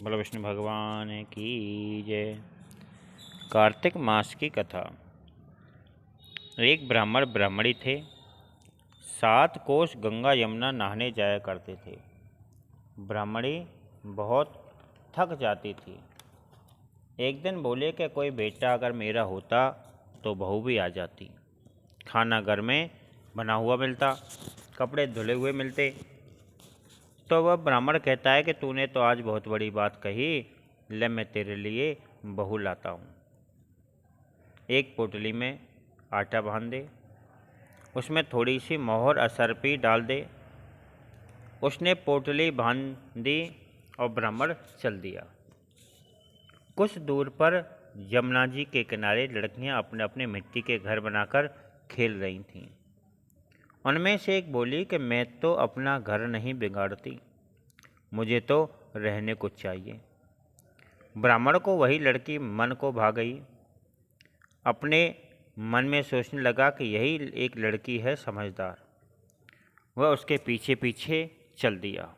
बोलो विष्णु भगवान की जय। कार्तिक मास की कथा। एक ब्राह्मण ब्राह्मणी थे। 7 कोस गंगा यमुना नहाने जाया करते थे। ब्राह्मणी बहुत थक जाती थी। एक दिन बोले कि कोई बेटा अगर मेरा होता तो बहू भी आ जाती। खाना घर में बना हुआ मिलता, कपड़े धुले हुए मिलते। तो वह ब्राह्मण कहता है कि तूने तो आज बहुत बड़ी बात कही, ले मैं तेरे लिए बहू लाता हूँ। एक पोटली में आटा बांध दे, उसमें थोड़ी सी मोहर असरपी डाल दे। उसने पोटली बांध दी और ब्राह्मण चल दिया। कुछ दूर पर यमुना जी के किनारे लड़कियां अपने अपने मिट्टी के घर बनाकर खेल रही थीं। उनमें से एक बोली कि मैं तो अपना घर नहीं बिगाड़ती, मुझे तो रहने को चाहिए। ब्राह्मण को वही लड़की मन को भा गई। अपने मन में सोचने लगा कि यही एक लड़की है समझदार। वह उसके पीछे पीछे चल दिया।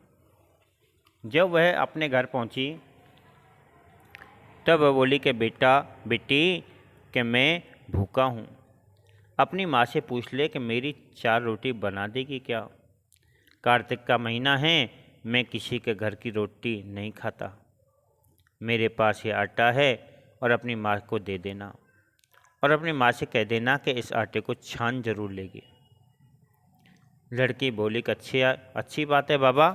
जब वह अपने घर पहुंची तब वह बोली कि बेटा बेटी कि मैं भूखा हूँ, अपनी माँ से पूछ ले कि मेरी 4 रोटी बना देगी क्या। कार्तिक का महीना है, मैं किसी के घर की रोटी नहीं खाता। मेरे पास ये आटा है और अपनी माँ को दे देना, और अपनी माँ से कह देना कि इस आटे को छान जरूर लेगी। लड़की बोली कि अच्छी बात है बाबा।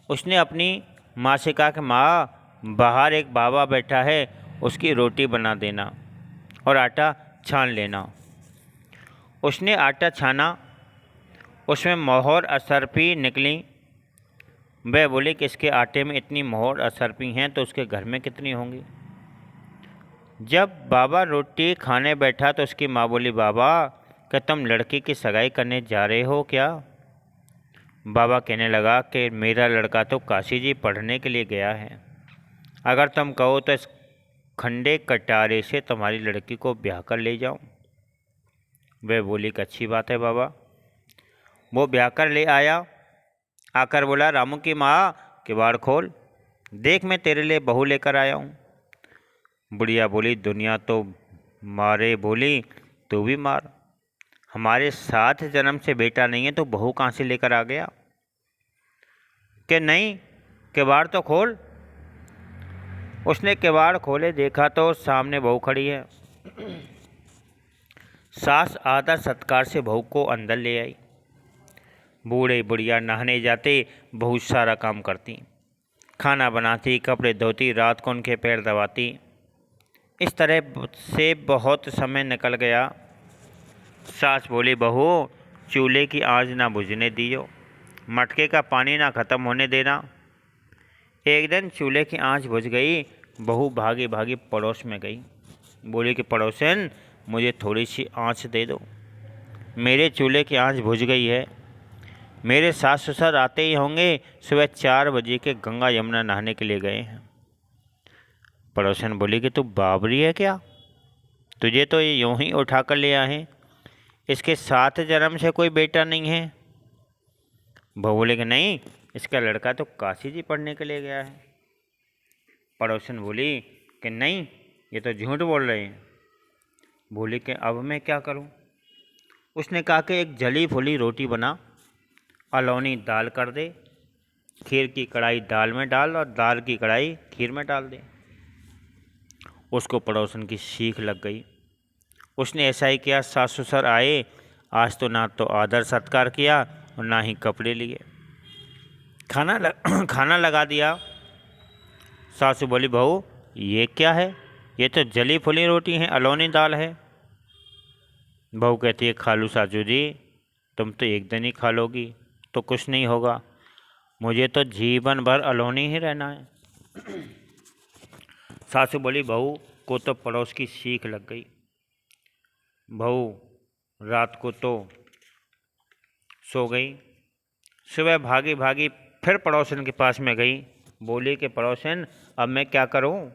उसने अपनी माँ से कहा कि माँ, बाहर एक बाबा बैठा है, उसकी रोटी बना देना और आटा छान लेना। उसने आटा छाना, उसमें मोहर असरपी निकली। वह बोले कि इसके आटे में इतनी मोहर असरपी हैं तो उसके घर में कितनी होंगी। जब बाबा रोटी खाने बैठा तो उसकी माँ बोली, बाबा क्या तुम लड़की की सगाई करने जा रहे हो क्या। बाबा कहने लगा कि मेरा लड़का तो काशी जी पढ़ने के लिए गया है, अगर तुम कहो तो इस खंडे कटारे से तुम्हारी लड़की को ब्याह कर ले जाऊं। वह बोली कि अच्छी बात है बाबा। वो ब्याह कर ले आया। आकर बोला, रामू की माँ किवाड़ खोल, देख मैं तेरे लिए बहू लेकर आया हूँ। बुढ़िया बोली, दुनिया तो मारे बोली तू भी मार, हमारे 7 जन्म से बेटा नहीं है तो बहू कहाँ से लेकर आ गया। कि नहीं, किवाड़ तो खोल। उसने किवाड़ खोले, देखा तो सामने बहू खड़ी है। सास आदर सत्कार से बहू को अंदर ले आई। बूढ़े बुढ़िया नहाने जाते, बहुत सारा काम करती, खाना बनाती, कपड़े धोती, रात को उनके पैर दबाती। इस तरह से बहुत समय निकल गया। सास बोली, बहू चूल्हे की आंच ना बुझने दियो, मटके का पानी ना ख़त्म होने देना। एक दिन चूल्हे की आंच बुझ गई। बहू भागी भागी पड़ोस में गई। बोली कि पड़ोसन, मुझे थोड़ी सी आंच दे दो, मेरे चूल्हे की आंच बुझ गई है। मेरे सास ससुर आते ही होंगे, सुबह 4 बजे के गंगा यमुना नहाने के लिए गए हैं। पड़ोसन बोली कि तू बाबरी है क्या, तुझे तो ये यूं ही उठा कर ले आए, इसके 7 जन्म से कोई बेटा नहीं है। बहू बोले कि नहीं, इसका लड़का तो काशी जी पढ़ने के लिए गया है। पड़ोसन बोली कि नहीं, ये तो झूठ बोल रहे हैं। बोली कि अब मैं क्या करूं। उसने कहा कि एक जली फुली रोटी बना, अलौनी दाल कर दे, खीर की कढ़ाई दाल में डाल और दाल की कढ़ाई खीर में डाल दे। उसको पड़ोसन की सीख लग गई। उसने ऐसा ही किया। सास ससुर आए, आज तो ना तो आदर सत्कार किया और ना ही कपड़े लिए। खाना लगा दिया। सासू बोली, बहू ये क्या है, ये तो जली फुली रोटी है, अलौनी दाल है। बहू कहती है, खालू सासू जी, तुम तो एक दिन ही खा लोगी तो कुछ नहीं होगा, मुझे तो जीवन भर अलौनी ही रहना है। सासू बोली, बहू को तो पड़ोस की सीख लग गई। बहू रात को तो सो गई। सुबह भागी भागी फिर पड़ोसन के पास में गई। बोली कि पड़ोसन, अब मैं क्या करूं।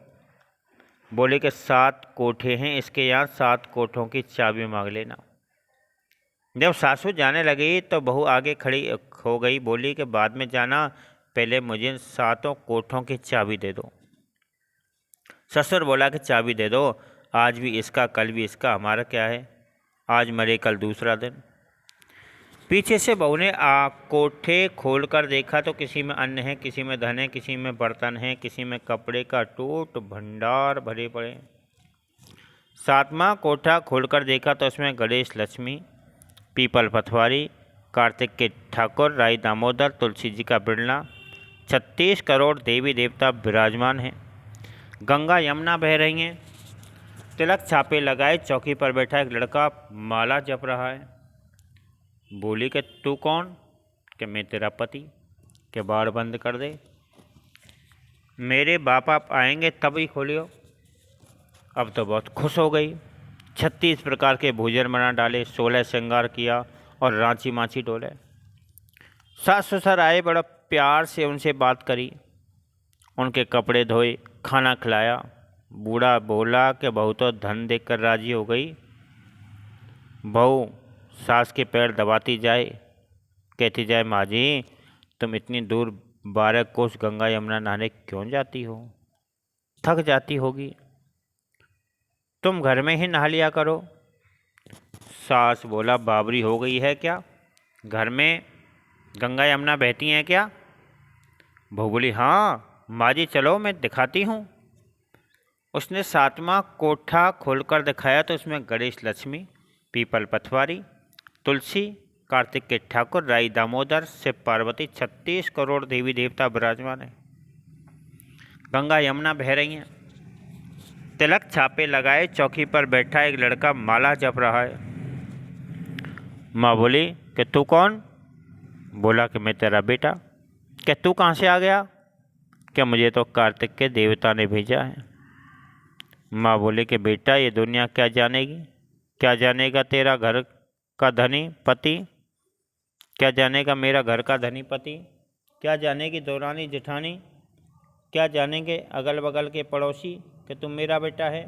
बोले कि 7 कोठे हैं इसके यहाँ, 7 कोठों की चाबी मांग लेना। जब सासू जाने लगी तो बहू आगे खड़ी हो गई। बोली कि बाद में जाना, पहले मुझे इन 7 कोठों की चाबी दे दो। ससुर बोला कि चाबी दे दो, आज भी इसका कल भी इसका, हमारा क्या है, आज मरे कल दूसरा दिन। पीछे से बहू ने कोठे खोलकर देखा तो किसी में अन्न है, किसी में धन है, किसी में बर्तन है, किसी में कपड़े का टूट भंडार भरे पड़े। 7वां कोठा खोलकर देखा तो उसमें गणेश लक्ष्मी, पीपल पथवारी, कार्तिक के ठाकुर, राई दामोदर, तुलसी जी का बिड़ला, 36 करोड़ देवी देवता विराजमान हैं। गंगा यमुना बह रही हैं। तिलक छापे लगाए चौकी पर बैठा एक लड़का माला जप रहा है। बोली कि तू कौन? कि मैं तेरा पति। के बाड़ बंद कर दे, मेरे बाप आप आएंगे तभी खोलियो। अब तो बहुत खुश हो गई। 36 प्रकार के भोजन बना डाले, 16 श्रृंगार किया और रांची माची डोले। सास ससुर आए, बड़ा प्यार से उनसे बात करी, उनके कपड़े धोए, खाना खिलाया। बूढ़ा बोला कि बहू तो धन देखकर राजी हो गई। बहू सास के पैर दबाती जाए, कहती जाए, माँ जी तुम इतनी दूर 12 कोस गंगा यमुना नहाने क्यों जाती हो, थक जाती होगी, तुम घर में ही नहा लिया करो। सास बोला, बाबरी हो गई है क्या, घर में गंगा यमुना बहती हैं क्या? बहू बोली, हाँ माँ जी चलो मैं दिखाती हूँ। उसने 7वां कोठा खोलकर दिखाया तो उसमें गणेश लक्ष्मी, पीपल पथवारी, तुलसी, कार्तिक के ठाकुर, राई दामोदर, शिव पार्वती, 36 करोड़ देवी देवता विराजमान है। गंगा यमुना बह रही हैं। तिलक छापे लगाए चौकी पर बैठा एक लड़का माला जप रहा है। माँ बोली कि तू कौन? बोला कि मैं तेरा बेटा। कि तू कहाँ से आ गया? कि मुझे तो कार्तिक के देवता ने भेजा है। माँ बोले कि बेटा ये दुनिया क्या जानेगी, क्या जानेगा तेरा घर का धनी पति, क्या जानेगा मेरा घर का धनी पति, क्या जानेगी दौरानी जेठानी, क्या जानेंगे अगल बगल के पड़ोसी कि तुम मेरा बेटा है।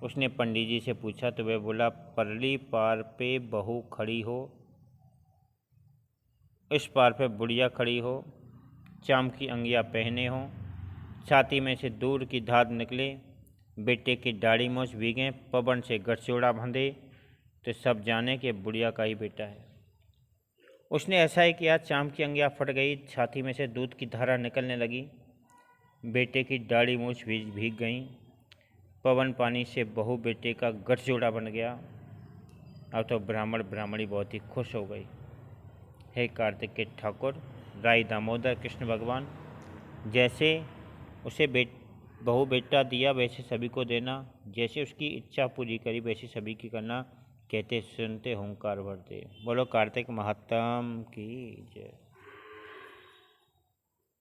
उसने पंडित जी से पूछा तो वह बोला, परली पार पे बहू खड़ी हो, इस पार पे बुढ़िया खड़ी हो, चाम की अंगिया पहने हो, छाती में से दूर की धाद निकले, बेटे की दाढ़ी मूछ भीगे, पवन से गठजोड़ा बंधे, तो सब जाने कि बुढ़िया का ही बेटा है। उसने ऐसा ही किया, चाम की अंगिया फट गई, छाती में से दूध की धारा निकलने लगी, बेटे की दाढ़ी मूछ भीग गई, पवन पानी से बहू बेटे का गठजोड़ा बन गया। अब तो ब्राह्मण ब्राह्मणी बहुत ही खुश हो गई। हे कार्तिक के ठाकुर, राई दामोदर कृष्ण भगवान, जैसे उसे बहू बेटा दिया वैसे सभी को देना, जैसे उसकी इच्छा पूरी करी वैसे सभी की करना, कहते सुनते हुंकार भरते। बोलो कार्तिक महात्म की जय।